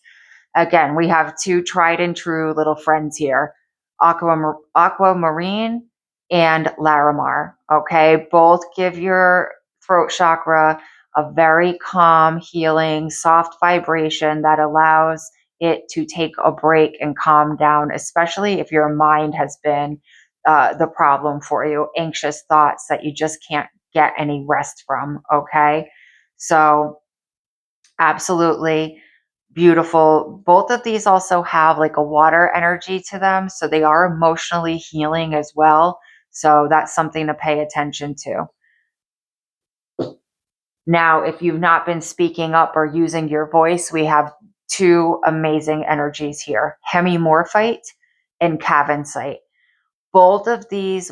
again, we have two tried and true little friends here, aquamarine and Larimar. Okay, both give your throat chakra a very calm, healing, soft vibration that allows it to take a break and calm down, especially if your mind has been the problem for you, anxious thoughts that you just can't get any rest from. Okay. So, absolutely beautiful. Both of these also have like a water energy to them. So, they are emotionally healing as well. So, that's something to pay attention to. Now, if you've not been speaking up or using your voice, we have two amazing energies here, hemimorphite and cavensite. Both of these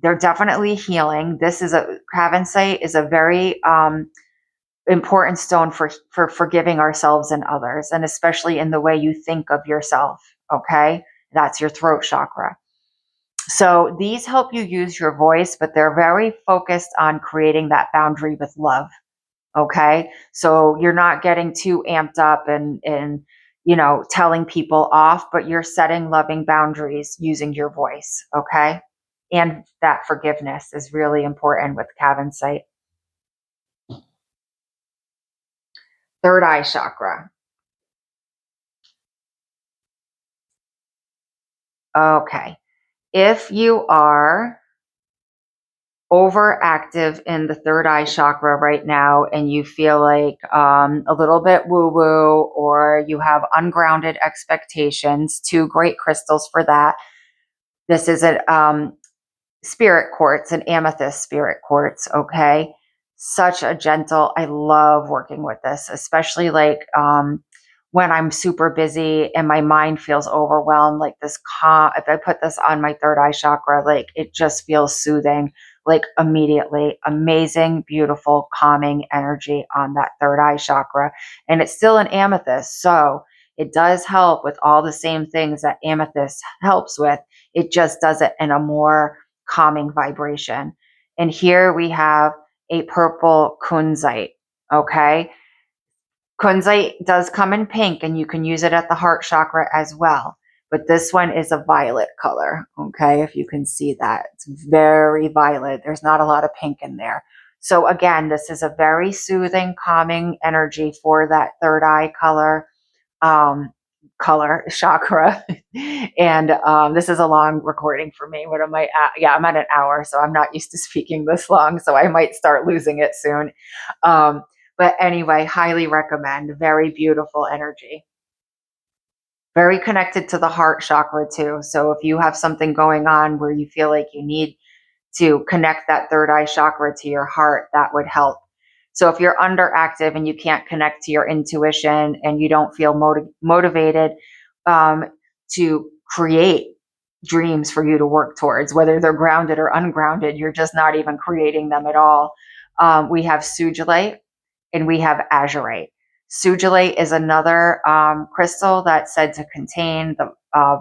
they're definitely healing. Cavensite is a very important stone for forgiving ourselves and others, and especially in the way you think of yourself. Okay. That's your throat chakra. So these help you use your voice, but they're very focused on creating that boundary with love. Okay. So you're not getting too amped up and telling people off, but you're setting loving boundaries using your voice. Okay. And that forgiveness is really important with Cavensite. Third eye chakra. Okay. If you are overactive in the third eye chakra right now and you feel like a little bit woo woo, or you have ungrounded expectations, two great crystals for that. This is a spirit quartz, an amethyst spirit quartz. Okay. Such a gentle, I love working with this, especially like when I'm super busy and my mind feels overwhelmed, like this calm. If I put this on my third eye chakra, like it just feels soothing, like immediately. Amazing, beautiful, calming energy on that third eye chakra. And it's still an amethyst. So it does help with all the same things that amethyst helps with. It just does it in a more calming vibration. And here we have a purple kunzite. Okay. Kunzite does come in pink and you can use it at the heart chakra as well. But this one is a violet color. Okay. If you can see that, it's very violet. There's not a lot of pink in there. So again, this is a very soothing, calming energy for that third eye um, color chakra. And this is a long recording for me. What am I at? Yeah, I'm at an hour, so I'm not used to speaking this long, so I might start losing it soon. But anyway, highly recommend. Very beautiful energy. Very connected to the heart chakra too. So if you have something going on where you feel like you need to connect that third eye chakra to your heart, that would help. So if you're underactive and you can't connect to your intuition and you don't feel motivated um, to create dreams for you to work towards, whether they're grounded or ungrounded, you're just not even creating them at all. We have sugilite and we have azurite. Sugilite is another crystal that's said to contain the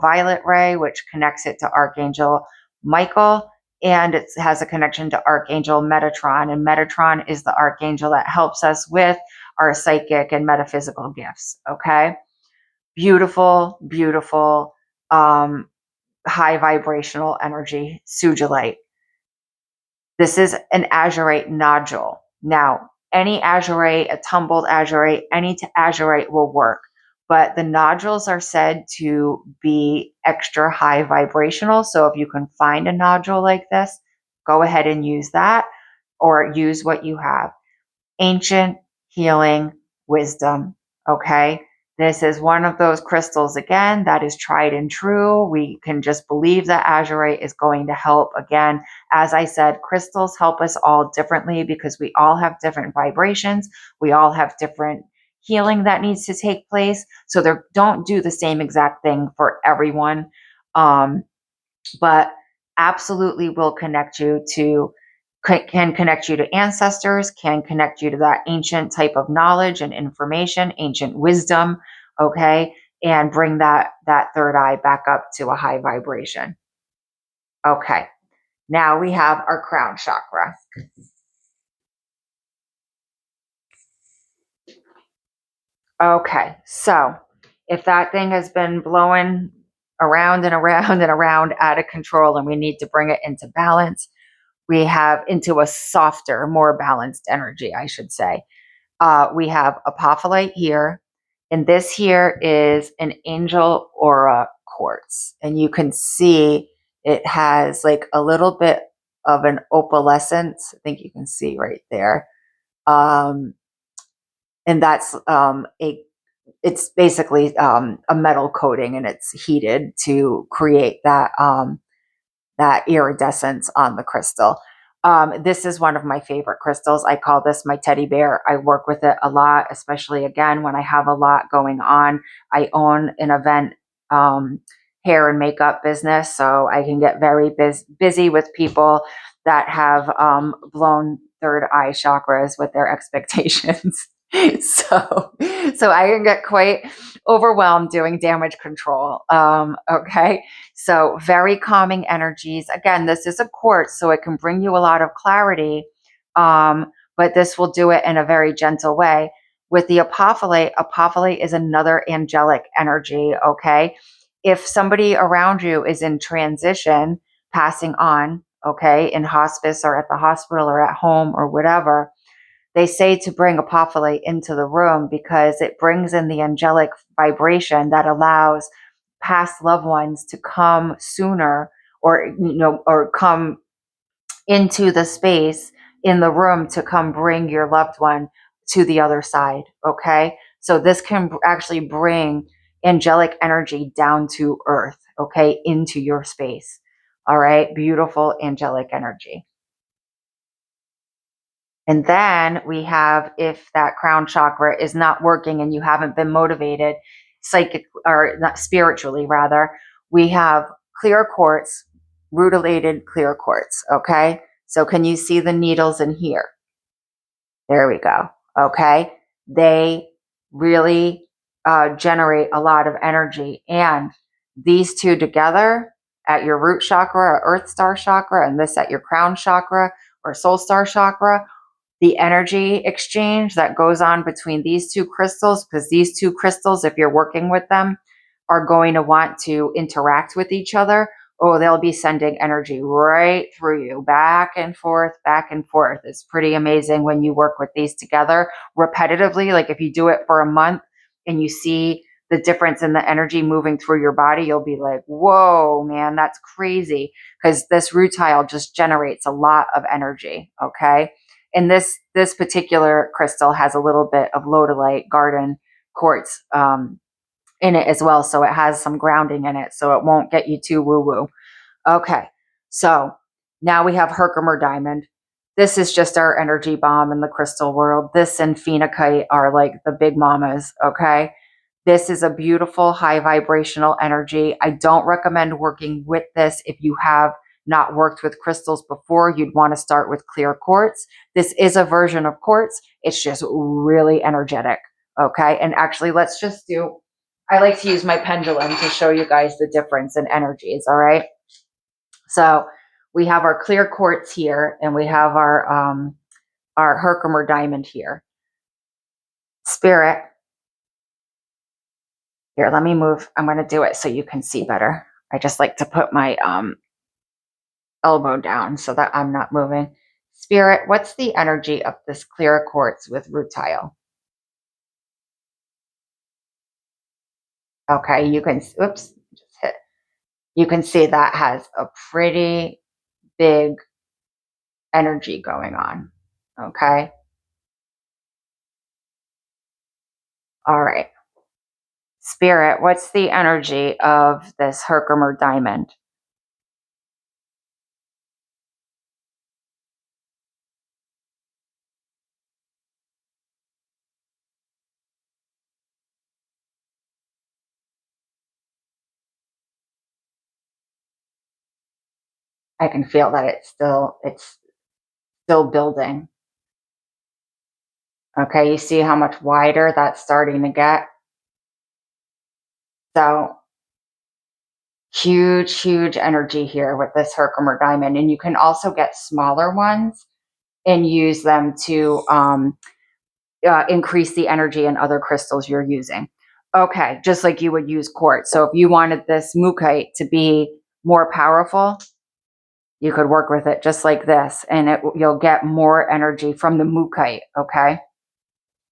violet ray, which connects it to Archangel Michael, and it has a connection to Archangel Metatron. And Metatron is the archangel that helps us with our psychic and metaphysical gifts. Okay. Beautiful, beautiful, high vibrational energy, sugilite. This is an azurite nodule. Now, any azurite, a tumbled azurite, any azurite will work, but the nodules are said to be extra high vibrational. So if you can find a nodule like this, go ahead and use that, or use what you have. Ancient healing wisdom. Okay. This is one of those crystals, again, that is tried and true. We can just believe that azurite is going to help. Again, as I said, crystals help us all differently because we all have different vibrations. We all have different healing that needs to take place. So they don't do the same exact thing for everyone. But absolutely will connect you to can connect you to ancestors, can connect you to that ancient type of knowledge and information, ancient wisdom, okay, and bring that third eye back up to a high vibration. Okay. Now we have our crown chakra. Okay. So, if that thing has been blowing around and around and around out of control and we need to bring it into balance, we have into a softer, more balanced energy, I should say. We have apophyllite here, and this here is an angel aura quartz, and you can see it has like a little bit of an opalescence. I think you can see right there, and that's a it's basically a metal coating, and it's heated to create that iridescence on the crystal. This is one of my favorite crystals. I call this my teddy bear. I work with it a lot, especially again when I have a lot going on. I own an event hair and makeup business, so I can get very busy with people that have blown third eye chakras with their expectations. So I can get quite overwhelmed doing damage control. Okay. So very calming energies. Again, this is a quartz, so it can bring you a lot of clarity, but this will do it in a very gentle way. With the apophyllite, apophyllite is another angelic energy, okay? If somebody around you is in transition, passing on, okay, in hospice or at the hospital or at home or whatever, they say to bring apophyllite into the room because it brings in the angelic vibration that allows past loved ones to come sooner, or come into the space in the room to come bring your loved one to the other side. Okay. So this can actually bring angelic energy down to earth. Okay. Into your space. All right. Beautiful angelic energy. And then we have, if that crown chakra is not working and you haven't been motivated, psychic or not spiritually rather, we have clear quartz, rutilated clear quartz. Okay. So can you see the needles in here? There we go. Okay. They really generate a lot of energy. And these two together at your root chakra or earth star chakra, and this at your crown chakra or soul star chakra, the energy exchange that goes on between these two crystals, because these two crystals, if you're working with them, are going to want to interact with each other. Oh, they'll be sending energy right through you, back and forth, back and forth. It's pretty amazing when you work with these together repetitively. Like if you do it for a month and you see the difference in the energy moving through your body, you'll be like, whoa, man, that's crazy. Because this rutile just generates a lot of energy. Okay. And this particular crystal has a little bit of lodolite garden quartz in it as well, so it has some grounding in it, so it won't get you too woo woo. Okay, so now we have Herkimer diamond. This is just our energy bomb in the crystal world. This and phenakite are like the big mamas. Okay, this is a beautiful high vibrational energy. I don't recommend working with this if you have not worked with crystals before. You'd want to start with clear quartz. This is a version of quartz. It's just really energetic. Okay. And actually, let's just do, I like to use my pendulum to show you guys the difference in energies. All right. So we have our clear quartz here, and we have our Herkimer diamond here. Spirit. Here, let me move. I'm going to do it so you can see better. I just like to put my elbow down so that I'm not moving. Spirit, what's the energy of this clear quartz with rutile? Okay, you can, oops, just hit. You can see that has a pretty big energy going on. Okay. All right. Spirit, what's the energy of this Herkimer diamond? I can feel that it's still building. Okay, you see how much wider that's starting to get? So huge, huge energy here with this Herkimer diamond. And you can also get smaller ones and use them to increase the energy in other crystals you're using. Okay, just like you would use quartz. So if you wanted this mukite to be more powerful, You could work with it just like this, and you'll get more energy from the mookaite, okay?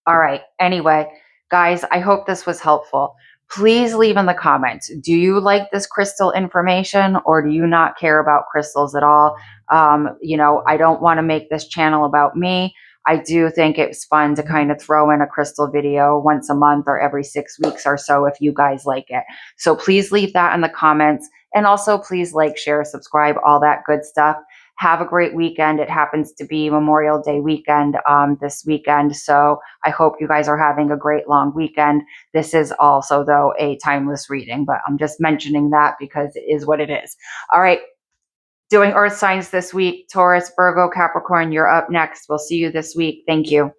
All right. Anyway, guys, I hope this was helpful. Please leave in the comments. Do you like this crystal information, or do you not care about crystals at all? I don't want to make this channel about me. I do think it's fun to kind of throw in a crystal video once a month or every 6 weeks or so if you guys like it. So please leave that in the comments. And also please like, share, subscribe, all that good stuff. Have a great weekend. It happens to be Memorial Day weekend this weekend. So I hope you guys are having a great long weekend. This is also, though, a timeless reading, but I'm just mentioning that because it is what it is. All right. Doing earth signs this week. Taurus, Virgo, Capricorn, you're up next. We'll see you this week. Thank you.